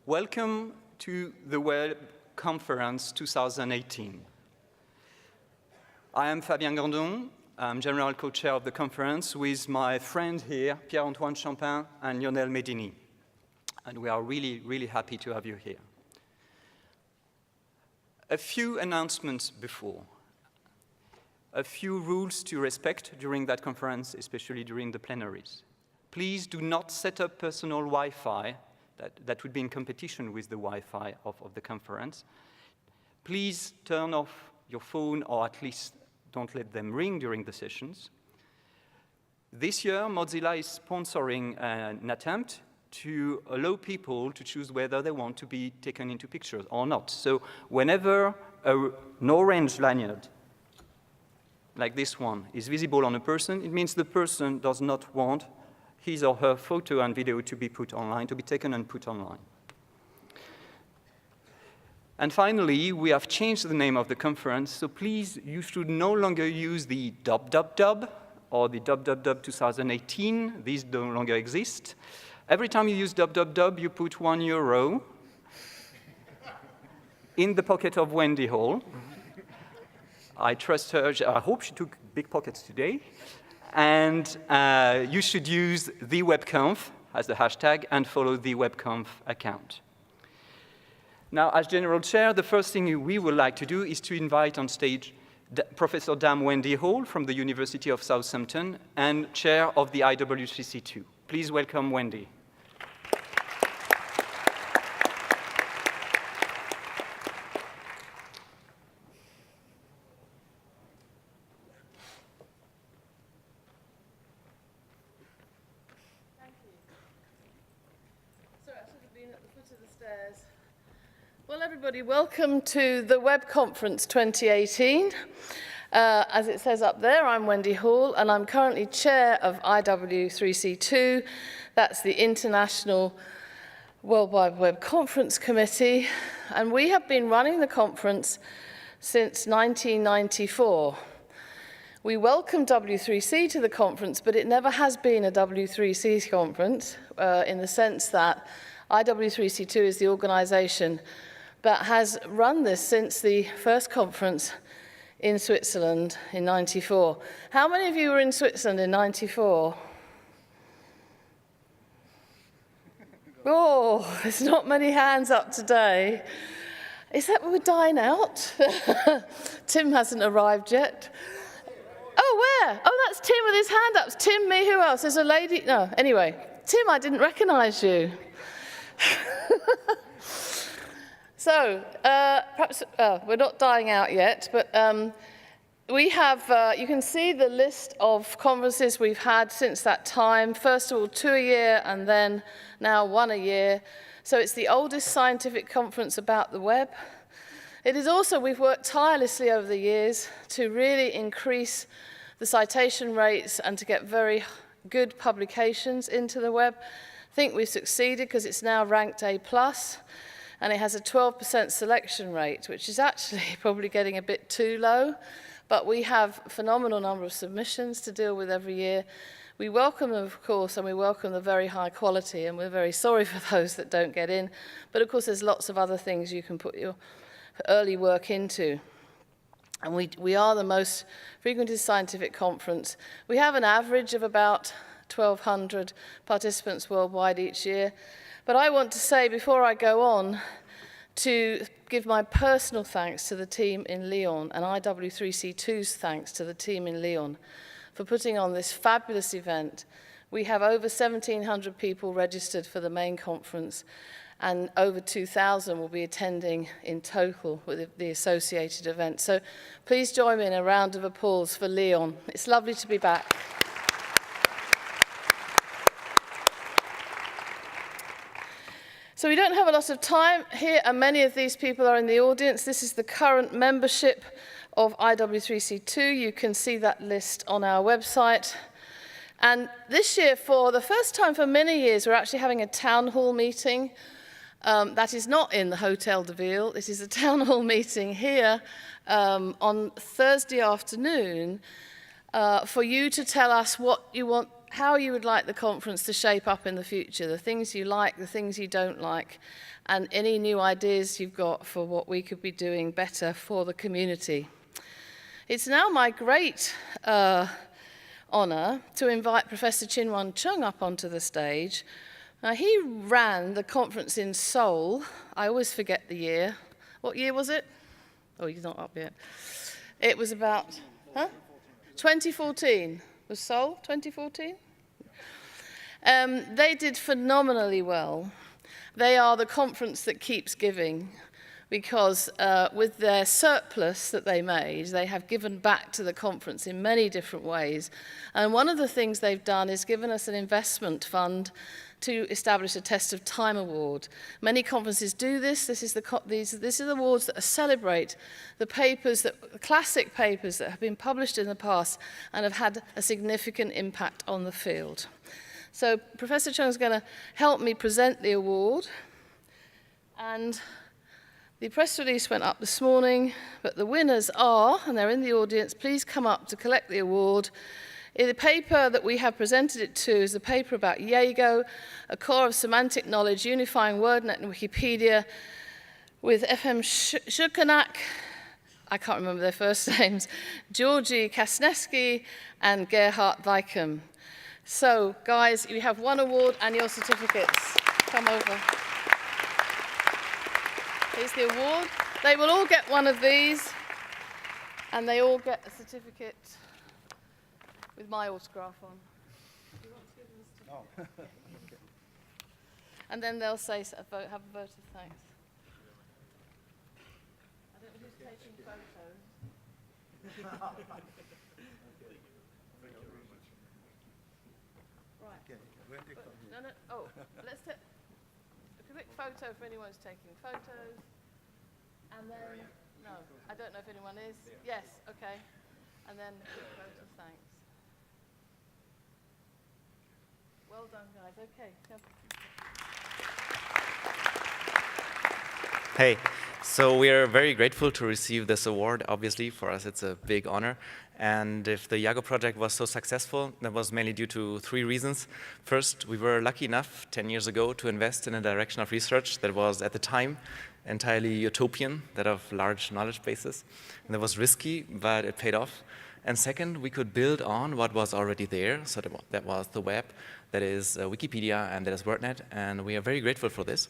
Welcome to the Web Conference 2018. I am Fabien Gandon. I'm General Co-Chair of the conference with my friend here, Pierre-Antoine Champin and Lionel Médini. And we are really, really happy to have you here. A few announcements before. A few rules to respect during that conference, especially during the plenaries. Please do not set up personal Wi-Fi. That would be in competition with the Wi-Fi of the conference. Please turn off your phone, or at least don't let them ring during the sessions. This year, Mozilla is sponsoring an attempt to allow people to choose whether they want to be taken into pictures or not. So whenever an orange lanyard, like this one, is visible on a person, it means the person does not want his or her photo and video to be put online, to be taken and put online. And finally, we have changed the name of the conference, so please, you should no longer use the dub or the dub 2018. These no longer exist. Every time you use dub, you put €1 in the pocket of Wendy Hall. I trust her. I hope she took big pockets today. And you should use the WebConf as the hashtag and follow the WebConf account. Now, as General Chair, the first thing we would like to do is to invite on stage Professor Dame Wendy Hall from the University of Southampton and Chair of the IWCC2. Please welcome Wendy. Well, everybody, welcome to the Web Conference 2018. As it says up there, I'm Wendy Hall, and I'm currently chair of IW3C2. That's the International World Wide Web Conference Committee, and we have been running the conference since 1994. We welcome W3C to the conference, but it never has been a W3C conference in the sense that IW3C2 is the organization that has run this since the first conference in Switzerland in '94. How many of you were in Switzerland in '94? Oh, there's not many hands up today. Is that we're dying out? Tim hasn't arrived yet. Oh, where? Oh, that's Tim with his hand up. It's Tim, me, who else? There's a lady. No, anyway. Tim, I didn't recognize you. So, perhaps, we're not dying out yet, but we have, you can see the list of conferences we've had since that time. First of all, 2 a year, and then now 1 a year. So it's the oldest scientific conference about the web. It is also, we've worked tirelessly over the years to really increase the citation rates and to get very good publications into the web. I think we've succeeded because it's now ranked A+. And it has a 12% selection rate, which is actually probably getting a bit too low. But we have a phenomenal number of submissions to deal with every year. We welcome them, of course, and we welcome the very high quality, and we're very sorry for those that don't get in. But of course, there's lots of other things you can put your early work into. And we are the most frequented scientific conference. We have an average of about 1,200 participants worldwide each year. But I want to say, before I go on, to give my personal thanks to the team in Lyon, and IW3C2's thanks to the team in Lyon for putting on this fabulous event. We have over 1,700 people registered for the main conference, and over 2,000 will be attending in total with the associated event. So please join me in a round of applause for Lyon. It's lovely to be back. So we don't have a lot of time here, and many of these people are in the audience. This is the current membership of IW3C2. You can see that list on our website. And this year, for the first time for many years, we're actually having a town hall meeting. That is not in the Hotel de Ville. It is a town hall meeting here on Thursday afternoon for you to tell us what you want how you would like the conference to shape up in the future, the things you like, the things you don't like, and any new ideas you've got for what we could be doing better for the community. It's now my great honour to invite Professor Chin-Won Chung up onto the stage. Now, he ran the conference in Seoul. I always forget the year. What year was it? Oh, he's not up yet. It was about, 2014. Was Seoul 2014? They did phenomenally well. They are the conference that keeps giving, because with their surplus that they made, they have given back to the conference in many different ways. And one of the things they've done is given us an investment fund to establish a Test of Time award. Many conferences do this. This is awards that celebrate the papers, the classic papers that have been published in the past and have had a significant impact on the field. So Professor Chung is going to help me present the award. And the press release went up this morning, but the winners are, and they're in the audience, please come up to collect the award. The paper that we have presented it to is a paper about Jaego, a core of semantic knowledge, unifying WordNet and Wikipedia, with F.M. Shukanak, I can't remember their first names, Georgi Kasneski, and Gerhard Weikum. So, guys, you have one award and your certificates. Come over. Here's the award. They will all get one of these, and they all get a certificate with my autograph on. Do you want to give them a certificate? No. And then they'll say, have a vote of thanks. I don't know who's taking photos. Right. No. Oh, let's take a quick photo if anyone's taking photos. And then, no, I don't know if anyone is. Yes, okay. And then a quick vote of thanks. Well done, guys. Okay. Hey, so we are very grateful to receive this award. Obviously, for us, it's a big honor. And if the Jaego project was so successful, that was mainly due to 3 reasons. First, we were lucky enough 10 years ago to invest in a direction of research that was, at the time, entirely utopian, that of large knowledge bases. And that was risky, but it paid off. And second, we could build on what was already there. So that was the web, that is Wikipedia, and that is WordNet. And we are very grateful for this.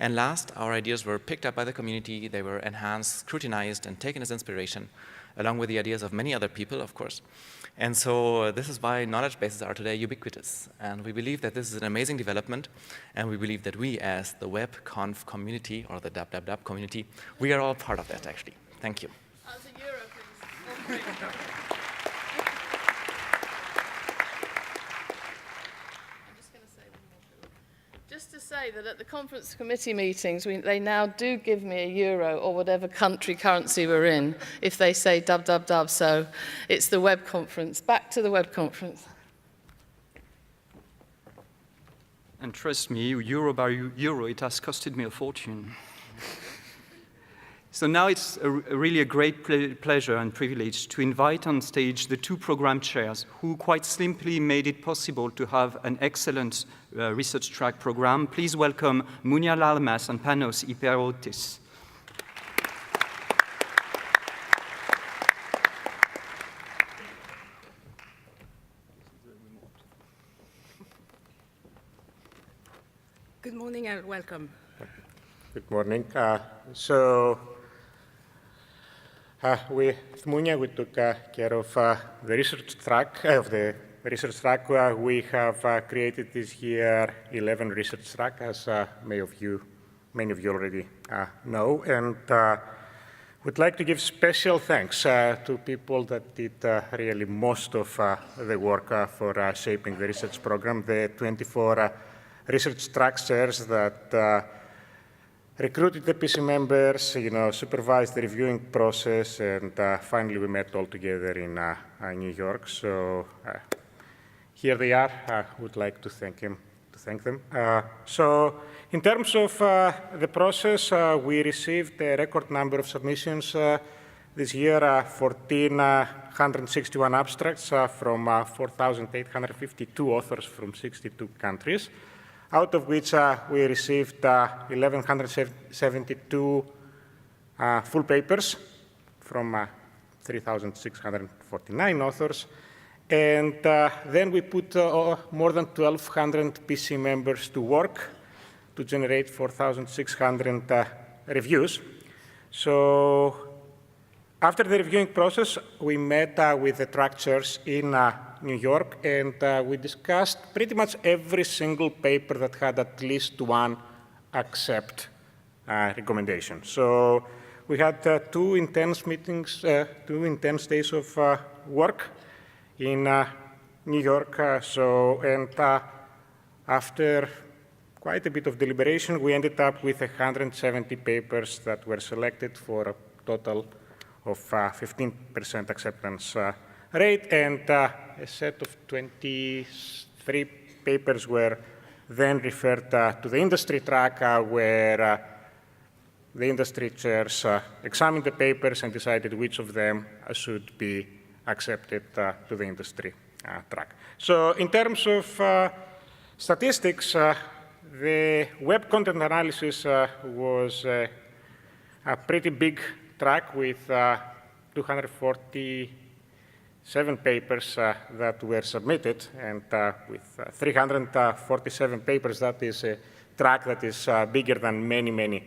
And last, our ideas were picked up by the community. They were enhanced, scrutinized, and taken as inspiration, along with the ideas of many other people, of course. And so this is why knowledge bases are today ubiquitous. And we believe that this is an amazing development. And we believe that we, as the web Conf community, or the www community, we are all part of that, actually. Thank you. That's a euro, please. Just to say that at the conference committee meetings, they now do give me a euro or whatever country currency we're in if they say dub, dub, dub. So it's the web conference. Back to the web conference. And trust me, euro by euro, it has costed me a fortune. So now it's really a great pleasure and privilege to invite on stage the 2 program chairs who quite simply made it possible to have an excellent research track program. Please welcome Mounia, Lalmas and Panos, Ipeirotis. Good morning and welcome. Good morning. With Mounia, we took care of the research track. We have created this year 11 research tracks, as many of you already know, and would like to give special thanks to people that did really most of the work for shaping the research program. The 24 research track chairs that recruited the PC members, supervised the reviewing process, and finally we met all together in New York. So here they are. I would like to thank them. So in terms of the process, we received a record number of submissions This year, 1,461 abstracts from 4,852 authors from 62 countries, out of which we received 1,172 full papers from 3,649 authors. And then we put more than 1,200 PC members to work to generate 4,600 reviews. So after the reviewing process, we met with the track chairs in New York, and we discussed pretty much every single paper that had at least one accept recommendation. So we had two intense meetings, 2 intense days of work in New York. After quite a bit of deliberation, we ended up with 170 papers that were selected for a total of 15% acceptance rate, and a set of 23 papers were then referred to the industry track, where the industry chairs examined the papers and decided which of them should be accepted to the industry track. So in terms of statistics, the web content analysis was a pretty big track with 247 papers that were submitted, and with 347 papers, that is a track that is bigger than many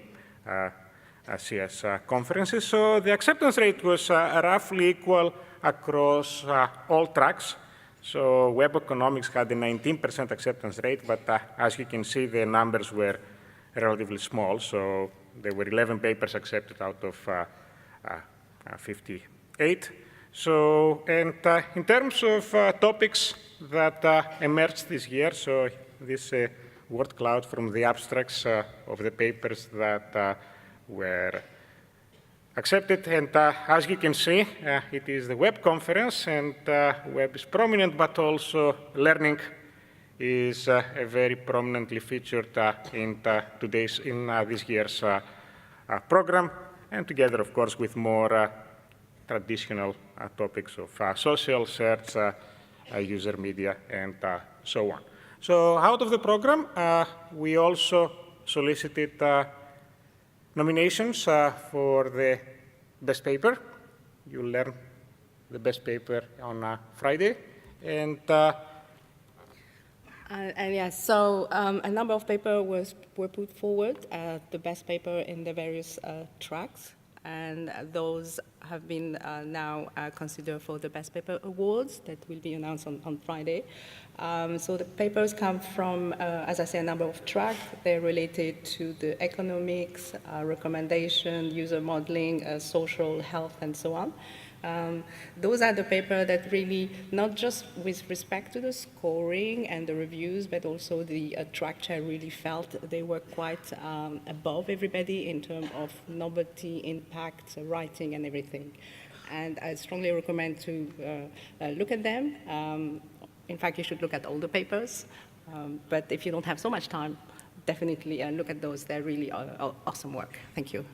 CS conferences. So the acceptance rate was roughly equal across all tracks. So web economics had a 19% acceptance rate, but as you can see, the numbers were relatively small. So there were 11 papers accepted out of 58. So, and in terms of topics that emerged this year, so this word cloud from the abstracts of the papers that were accepted. And as you can see, it is the web conference, and web is prominent, but also learning is very prominently featured in this year's program, and together, of course, with more traditional topics of social search, user media, and so on. So out of the program, we also solicited nominations for the best paper. You'll learn the best paper on Friday. And yes, so a number of papers were put forward, the best paper in the various tracks, and those have been now considered for the best paper awards that will be announced on Friday. So the papers come from, as I say, a number of tracks. They're related to the economics, recommendation, user modeling, social, health, and so on. Those are the papers that really, not just with respect to the scoring and the reviews, but also the track chair really felt they were quite above everybody in terms of novelty, impact, writing, and everything. And I strongly recommend to look at them. In fact, you should look at all the papers. But if you don't have so much time, definitely look at those. They're really awesome work. Thank you.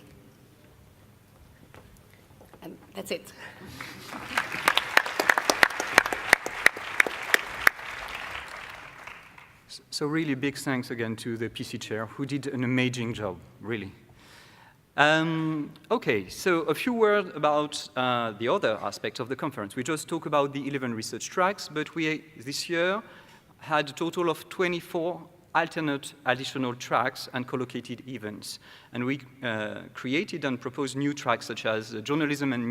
And that's it. So really big thanks again to the PC chair, who did an amazing job, really. Okay, so a few words about the other aspect of the conference. We just talked about the 11 research tracks, but we, this year, had a total of 24 alternate additional tracks and collocated events. And we created and proposed new tracks such as journalism and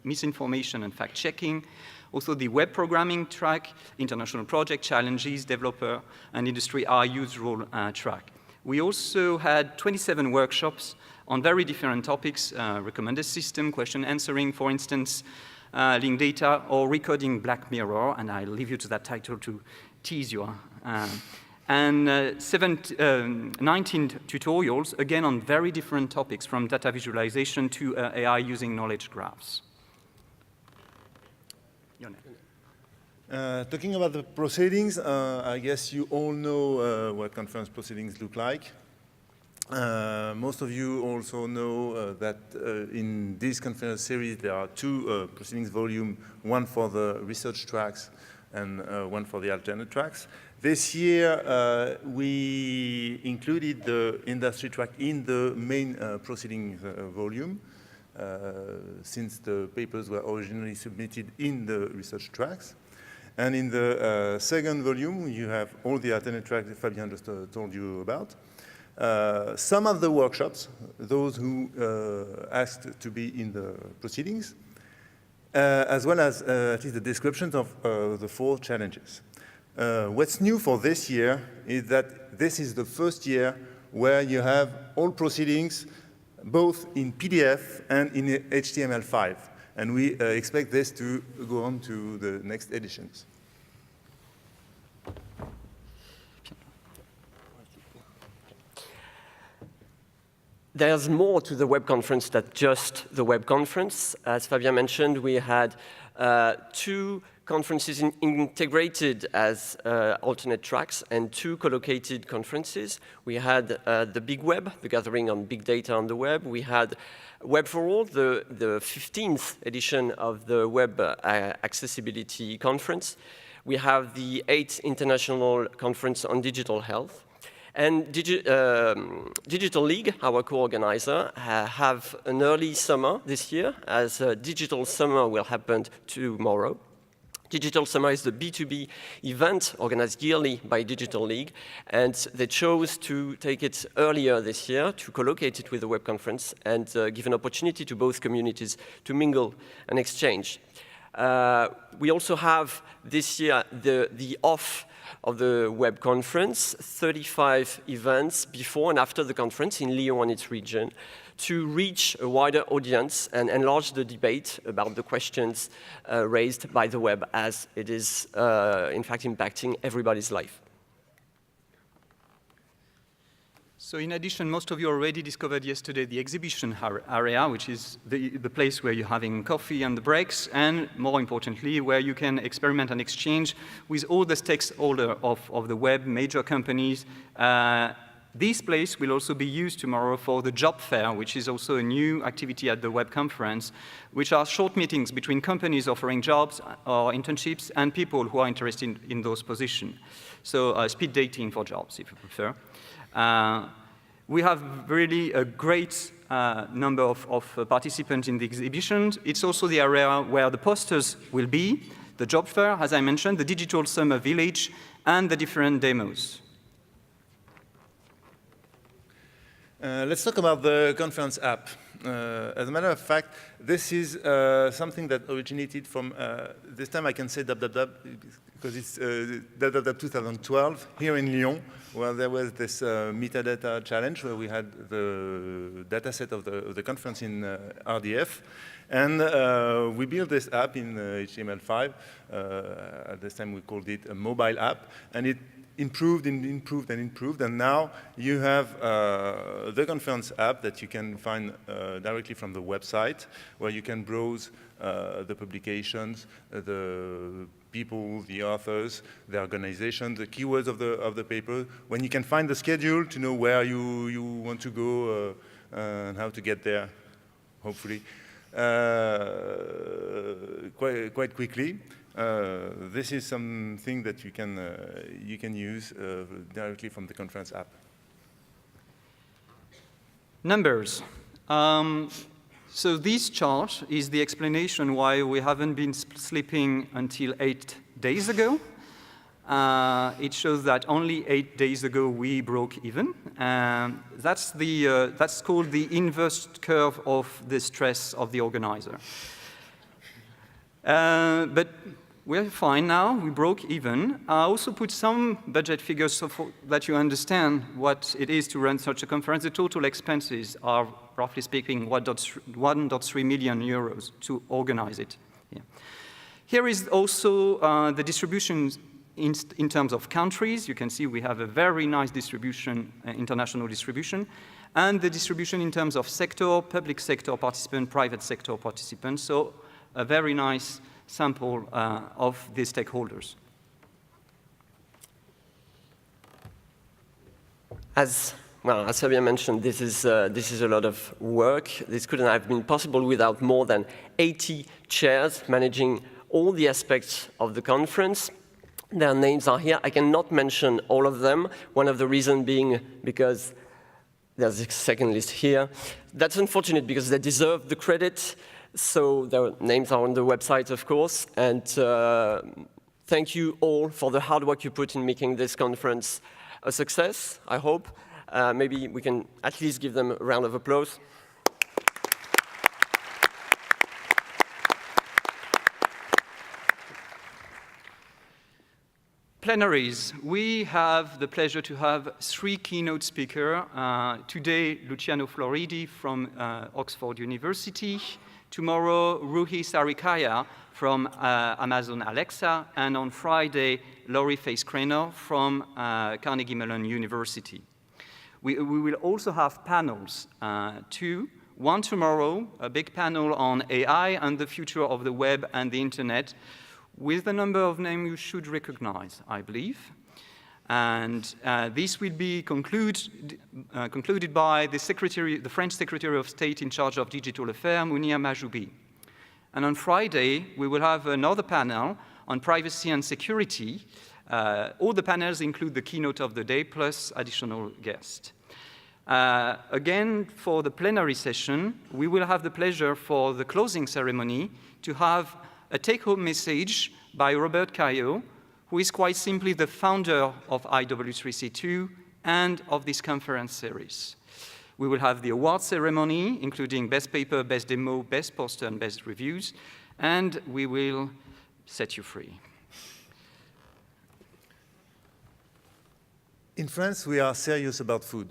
misinformation and fact-checking, also the web programming track, international project challenges, developer and industry RU's role track. We also had 27 workshops on very different topics, recommender system, question answering, for instance, link data, or recoding Black Mirror, and I'll leave you to that title to tease you. And 19 tutorials, again on very different topics, from data visualization to AI using knowledge graphs. Talking about the proceedings, I guess you all know what conference proceedings look like. Most of you also know that in this conference series there are two proceedings volumes, one for the research tracks and one for the alternate tracks. This year we included the industry track in the main proceedings volume since the papers were originally submitted in the research tracks. And in the second volume you have all the alternate tracks that Fabien just told you about. Some of the workshops, those who asked to be in the proceedings, as well as at least the descriptions of the 4 challenges. What's new for this year is that this is the first year where you have all proceedings both in PDF and in HTML5. And we expect this to go on to the next editions. There's more to the web conference than just the web conference. As Fabien mentioned, we had 2 conferences integrated as alternate tracks and 2 collocated conferences. We had the Big Web, the gathering on big data on the web. We had Web for All, the 15th edition of the Web Accessibility Conference. We have the 8th International Conference on Digital Health. And Digital League, our co-organizer, have an early summer this year, as Digital Summer will happen tomorrow. Digital Summer is the B2B event organized yearly by Digital League, and they chose to take it earlier this year to collocate it with the web conference and give an opportunity to both communities to mingle and exchange. We also have this year the off of the web conference, 35 events before and after the conference in Lyon and its region to reach a wider audience and enlarge the debate about the questions raised by the web as it is, in fact, impacting everybody's life. So in addition, most of you already discovered yesterday the exhibition area, which is the place where you're having coffee and the breaks, and more importantly, where you can experiment and exchange with all the stakeholders of the web, major companies. This place will also be used tomorrow for the job fair, which is also a new activity at the web conference, which are short meetings between companies offering jobs or internships and people who are interested in those positions. So speed dating for jobs, if you prefer. We have really a great number of participants in the exhibition. It's also the area where the posters will be, the job fair, as I mentioned, the digital summer village, and the different demos. Let's talk about the conference app. As a matter of fact, this is something that originated from, this time I can say www, because it's www 2012 here in Lyon, where there was this metadata challenge where we had the data set of the conference in RDF. And we built this app in HTML5. At this time we called it a mobile app. And it improved and improved and improved, and now you have the conference app that you can find directly from the website, where you can browse the publications, the people, the authors, the organization, the keywords of the paper, when you can find the schedule to know where you want to go and how to get there, hopefully, quite quickly. This is something that you can use directly from the conference app. Numbers. So this chart is the explanation why we haven't been sleeping until 8 days ago. It shows that only 8 days ago we broke even. That's called the inverse curve of the stress of the organizer. But we're fine now, we broke even. I also put some budget figures so that you understand what it is to run such a conference. The total expenses are, roughly speaking, 1.3 million euros to organize it. Yeah. Here is also the distribution in terms of countries. You can see we have a very nice distribution, international distribution, and the distribution in terms of sector, public sector participant, private sector participants. So a very nice sample of the As Well, as Fabien mentioned, this is a lot of work. This couldn't have been possible without more than 80 chairs managing all the aspects of the conference. Their names are here. I cannot mention all of them. One of the reasons being because there's a second list here. That's unfortunate because they deserve the credit. So their names are on the website, of course. And thank you all for the hard work you put in making this conference a success, I hope. Maybe we can at least give them a round of applause. Plenaries. We have the pleasure to have 3 keynote speakers. Today, Luciano Floridi from Oxford University. Tomorrow, Ruhi Sarikaya from Amazon Alexa. And on Friday, Laurie Face-Craner from Carnegie Mellon University. We will also have panels, 2. One tomorrow, a big panel on AI and the future of the web and the internet, with a number of names you should recognize, I believe. And this will be concluded by the French Secretary of State in charge of Digital Affairs, Mounia Majoubi. And on Friday, we will have another panel on privacy and security. All the panels include the keynote of the day, plus additional guests. Again, for the plenary session, we will have the pleasure for the closing ceremony to have a take-home message by Robert Caillot, who is quite simply the founder of IW3C2 and of this conference series. We will have the award ceremony, including best paper, best demo, best poster, and best reviews, and we will set you free. In France, we are serious about food.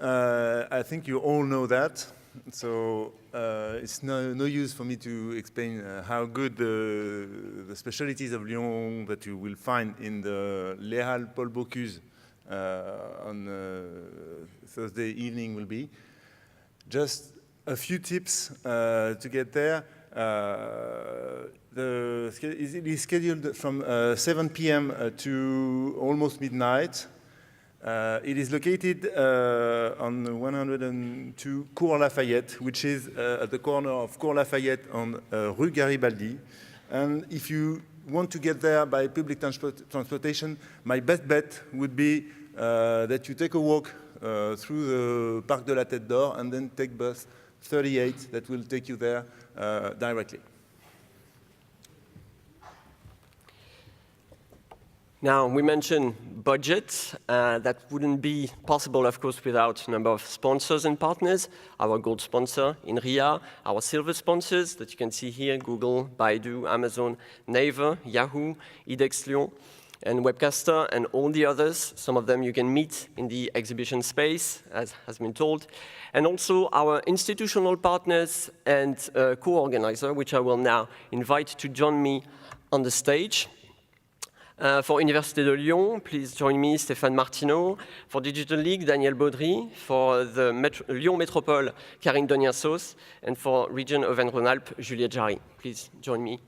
I think you all know that. So it's no use for me to explain how good the specialties of Lyon that you will find in the Les Halles Paul Bocuse on Thursday evening will be. Just a few tips to get there. It is scheduled from 7 p.m. to almost midnight. It is located on 102 Cours Lafayette, which is at the corner of Cours Lafayette on Rue Garibaldi. And if you want to get there by public transportation, my best bet would be that you take a walk through the Parc de la Tête d'Or and then take bus 38 that will take you there directly. Now, we mentioned budget. That wouldn't be possible, of course, without a number of sponsors and partners. Our gold sponsor, Inria, our silver sponsors that you can see here, Google, Baidu, Amazon, Naver, Yahoo, IDEX Lyon, and Webcaster, and all the others. Some of them you can meet in the exhibition space, as has been told. And also our institutional partners and co-organizer, which I will now invite to join me on the stage. For Université de Lyon, please join me, Stéphane Martineau. For Digital League, Daniel Baudry. For the Lyon Métropole, Karine Doniassos. And for Region Auvergne-Rhône-Alpes, Juliette Jarry. Please join me.